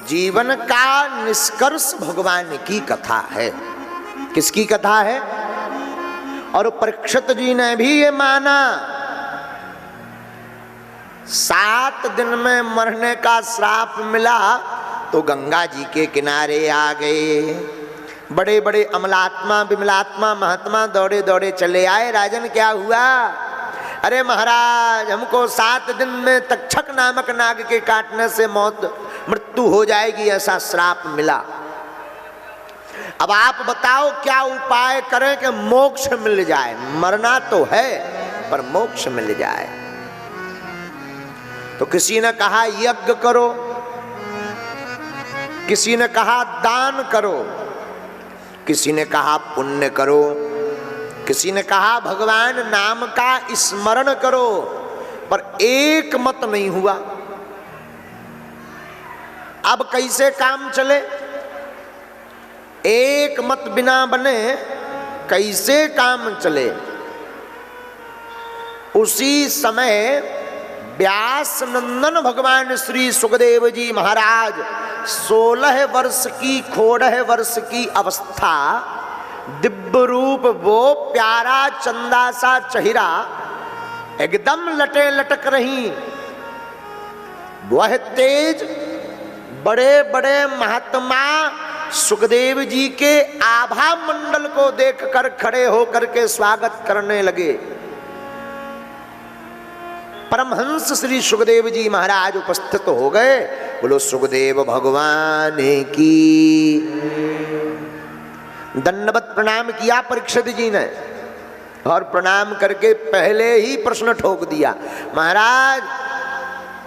जीवन का निष्कर्ष भगवान की कथा है। किसकी कथा है? और परीक्षित जी ने भी ये माना। 7 दिन में मरने का श्राप मिला तो गंगा जी के किनारे आ गए। बड़े बड़े अमलात्मा विमलात्मा महात्मा दौड़े दौड़े चले आए। राजन क्या हुआ? अरे महाराज, हमको 7 दिन में तक्षक नामक नाग के काटने से मृत्यु हो जाएगी, ऐसा श्राप मिला। अब आप बताओ क्या उपाय करें कि मोक्ष मिल जाए? मरना तो है पर मोक्ष मिल जाए। तो किसी ने कहा यज्ञ करो, किसी ने कहा दान करो, किसी ने कहा पुण्य करो, किसी ने कहा भगवान नाम का स्मरण करो, पर एक मत नहीं हुआ। अब कैसे काम चले? एक मत बिना बने कैसे काम चले? उसी समय व्यास नंदन भगवान श्री सुखदेव जी महाराज 16 वर्ष की 16 वर्ष की अवस्था, दिव्य रूप, वो प्यारा चंदा सा चेहरा, एकदम लटे लटक रही, वह तेज, बड़े बड़े महात्मा सुखदेव जी के आभा मंडल को देखकर खड़े होकर के स्वागत करने लगे। परमहंस श्री सुखदेव जी महाराज उपस्थित हो गए। बोलो सुखदेव भगवान की। दंडवत प्रणाम किया परीक्षित जी ने, और प्रणाम करके पहले ही प्रश्न ठोक दिया, महाराज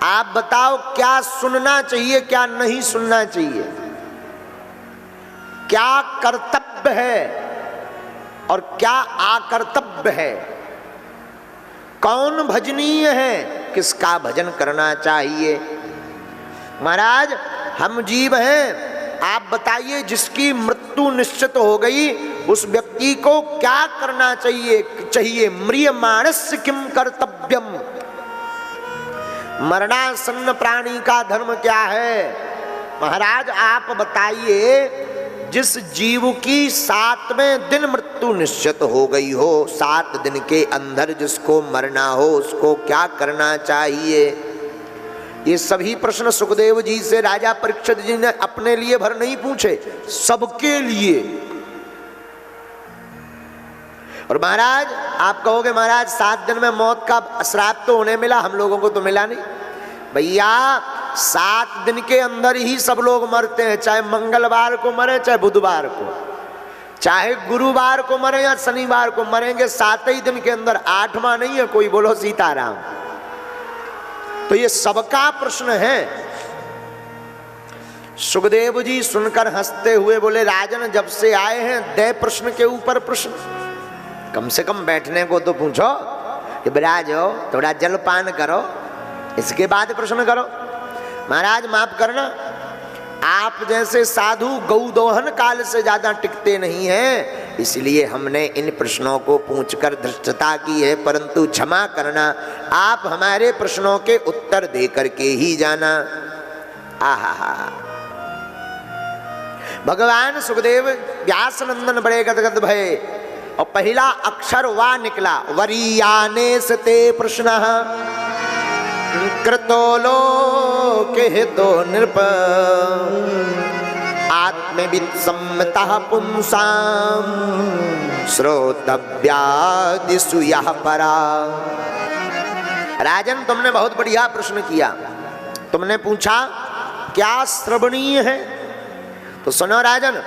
आप बताओ क्या सुनना चाहिए, क्या नहीं सुनना चाहिए, क्या कर्तव्य है और क्या अकर्तव्य है, कौन भजनीय है, किसका भजन करना चाहिए? महाराज हम जीव हैं, आप बताइए जिसकी मृत्यु निश्चित हो गई उस व्यक्ति को क्या करना चाहिए? म्रियमाणस्य किम कर्तव्यम, मरणासन्न प्राणी का धर्म क्या है? महाराज आप बताइए, जिस जीव की 7वें दिन मृत्यु निश्चित हो गई हो, 7 दिन के अंदर जिसको मरना हो, उसको क्या करना चाहिए? ये सभी प्रश्न सुखदेव जी से राजा परीक्षित जी ने अपने लिए भर नहीं पूछे, सबके लिए। और महाराज आप कहोगे महाराज 7 दिन में मौत का श्राप तो उन्हें मिला, हम लोगों को तो मिला नहीं। भैया 7 दिन के अंदर ही सब लोग मरते हैं, चाहे मंगलवार को मरे, चाहे बुधवार को, चाहे गुरुवार को मरे या शनिवार को, मरेंगे 7 ही दिन के अंदर, 8वां नहीं है कोई। बोलो सीताराम। तो ये सबका प्रश्न है। सुखदेव जी सुनकर हंसते हुए बोले, राजन जब से आए हैं दे प्रश्न के ऊपर प्रश्न, कम से कम बैठने को तो पूछो कि विराज हो, थोड़ा जलपान करो, इसके बाद प्रश्न करो। महाराज माफ करना, आप जैसे साधु गौ दोहन काल से ज्यादा टिकते नहीं हैं, इसलिए हमने इन प्रश्नों को पूछकर धृष्टता की है, परंतु क्षमा करना, आप हमारे प्रश्नों के उत्तर दे करके ही जाना। आहा, भगवान सुखदेव व्यास नंदन बड़े गदगद भये, और पहला अक्षर वा निकला, वरीयाने सते प्रश्न कृतो लोके हितो नृप आत्मविद सम्मतः पुंसाम श्रोतव्यादिषु यः परा। राजन तुमने बहुत बढ़िया प्रश्न किया। तुमने पूछा क्या श्रवणीय है, तो सुनो राजन,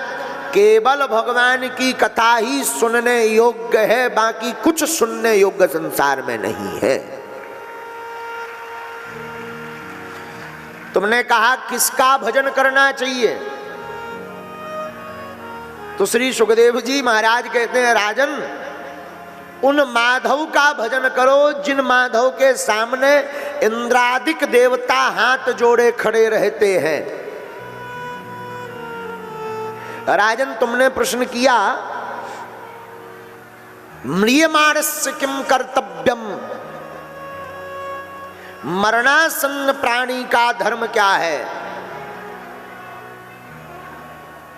केवल भगवान की कथा ही सुनने योग्य है, बाकी कुछ सुनने योग्य संसार में नहीं है। तुमने कहा किसका भजन करना चाहिए, तो श्री सुखदेव जी महाराज कहते हैं, राजन उन माधव का भजन करो जिन माधव के सामने इंद्रादिक देवता हाथ जोड़े खड़े रहते हैं। राजन तुमने प्रश्न किया म्रियमाणस्य किम कर्तव्यम, मरणासन्न प्राणी का धर्म क्या है?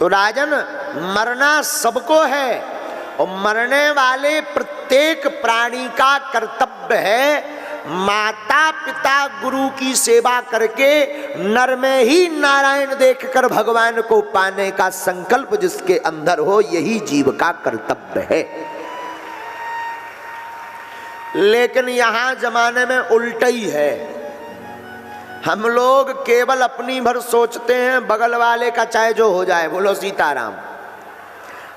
तो राजन मरना सबको है और मरने वाले प्रत्येक प्राणी का कर्तव्य है माता पिता गुरु की सेवा करके नर में ही नारायण देखकर भगवान को पाने का संकल्प जिसके अंदर हो, यही जीव का कर्तव्य है। लेकिन यहां जमाने में उल्टा ही है। हम लोग केवल अपनी भर सोचते हैं, बगल वाले का चाहे जो हो जाए। बोलो सीताराम।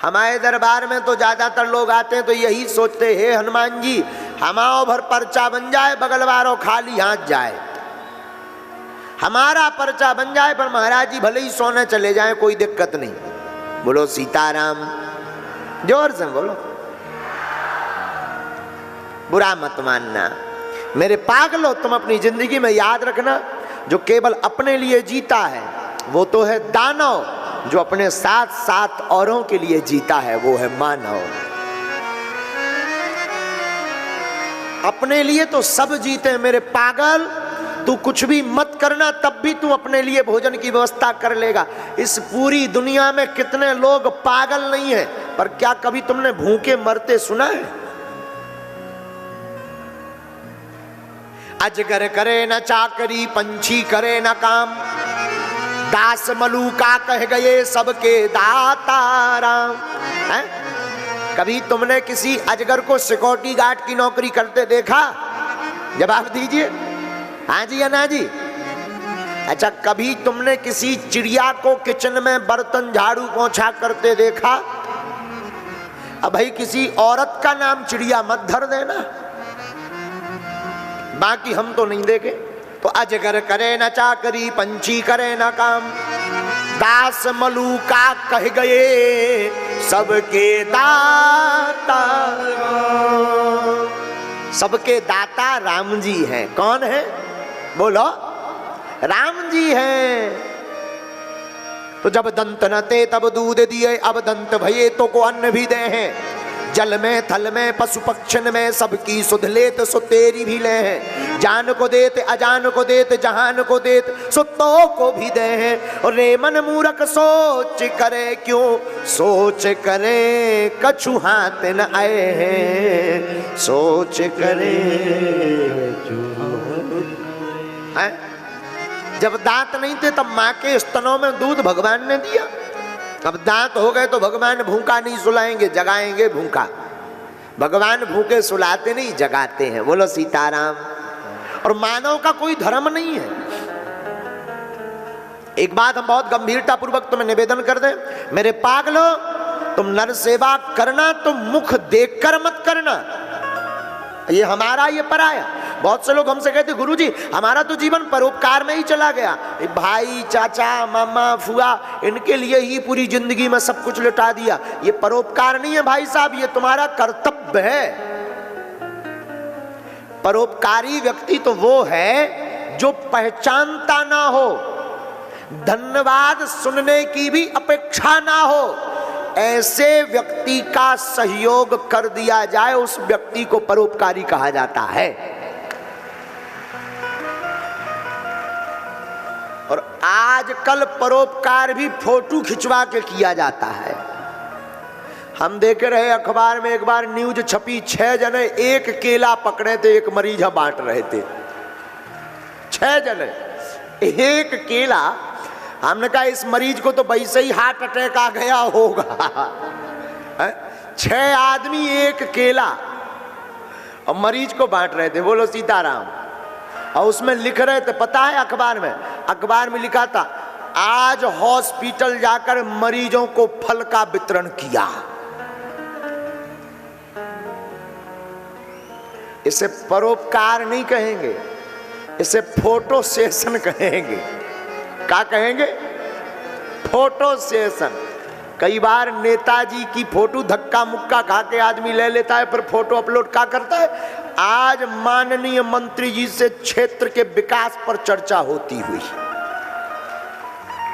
हमारे दरबार में तो ज्यादातर लोग आते हैं तो यही सोचते हैं, हनुमान जी हमाओ भर पर्चा बन जाए, बगल वालों खाली हाथ जाए। हमारा पर्चा बन जाए पर महाराज जी भले ही सोने चले जाएं, कोई दिक्कत नहीं। बोलो सीताराम। जोर से बोलो। बुरा मत मानना मेरे पागलो। तुम अपनी जिंदगी में याद रखना, जो केवल अपने लिए जीता है वो तो है दानव, जो अपने साथ साथ औरों के लिए जीता है वो है मानव। अपने लिए तो सब जीते हैं मेरे पागल। तू कुछ भी मत करना, तब भी तू अपने लिए भोजन की व्यवस्था कर लेगा। इस पूरी दुनिया में कितने लोग पागल नहीं है, पर क्या कभी तुमने भूखे मरते सुना है? अजगर करे न चाकरी, पंछी करे न काम, दास मलूका कह गए सबके दाता राम। कभी तुमने किसी अजगर को सिक्योरिटी गार्ड की नौकरी करते देखा? जवाब दीजिए, हाँ जी या ना जी। अच्छा, कभी तुमने किसी चिड़िया को किचन में बर्तन झाड़ू पोंछा करते देखा? अब भाई किसी औरत का नाम चिड़िया मत धर देना, बाकी हम तो नहीं देखे। तो अजगर करे न चाकरी, पंछी करे न काम, दास मलूका कह गए सबके दाता। सबके दाता राम जी हैं। कौन है? बोलो, राम जी हैं। तो जब दंत न थे तब दूध दिए, अब दंत भये तो को अन्न भी दे हैं। जल में थल में पशु पक्षन में सबकी सुध लेत सो तेरी भी ले हैं। जान को देत अजान को देत जहान को देत सो तो को भी दे हैं। और रे मन मूरख सोच करे क्यों, सोच करे कछु हाथ न आए हैं, सोच करे है? जब दांत नहीं थे तब माँ के स्तनों में दूध भगवान ने दिया। अब दांत हो गए तो भगवान भूखा नहीं सुलाएंगे, जगाएंगे भूखा। भगवान भूखे सुलाते नहीं, जगाते हैं। बोलो सीताराम। और मानव का कोई धर्म नहीं है। एक बात हम बहुत गंभीरता पूर्वक तुम्हें निवेदन कर दें, मेरे पागलो, तुम नर सेवा करना तो मुख देखकर मत करना, ये हमारा ये पराया। बहुत से लोग हमसे कहते गुरुजी हमारा तो जीवन परोपकार में ही चला गया। भाई चाचा मामा फुआ इनके लिए ही पूरी जिंदगी में सब कुछ लुटा दिया। ये परोपकार नहीं है भाई साहब, ये तुम्हारा कर्तव्य है। परोपकारी व्यक्ति तो वो है जो पहचानता ना हो, धन्यवाद सुनने की भी अपेक्षा ना हो, ऐसे व्यक्ति का सहयोग कर दिया जाए, उस व्यक्ति को परोपकारी कहा जाता है। और आजकल परोपकार भी फोटो खिंचवा के किया जाता है। हम देख रहे अखबार में एक बार न्यूज छपी, 6 जने एक केला पकड़े थे, एक मरीज बांट रहे थे। 6 जने एक केला। हमने कहा इस मरीज को तो वैसे ही हार्ट अटैक आ गया होगा। 6 आदमी एक केला और मरीज को बांट रहे थे। बोलो सीताराम। और उसमें लिख रहे थे, पता है अखबार में लिखा था, आज हॉस्पिटल जाकर मरीजों को फल का वितरण किया। इसे परोपकार नहीं कहेंगे, इसे फोटो सेशन कहेंगे। क्या कहेंगे? Photo session. कई बार नेताजी की फोटो धक्का मुक्का खा के आदमी ले लेता है, पर फोटो अपलोड क्या करता है? आज माननीय मंत्री जी से क्षेत्र के विकास पर चर्चा होती हुई।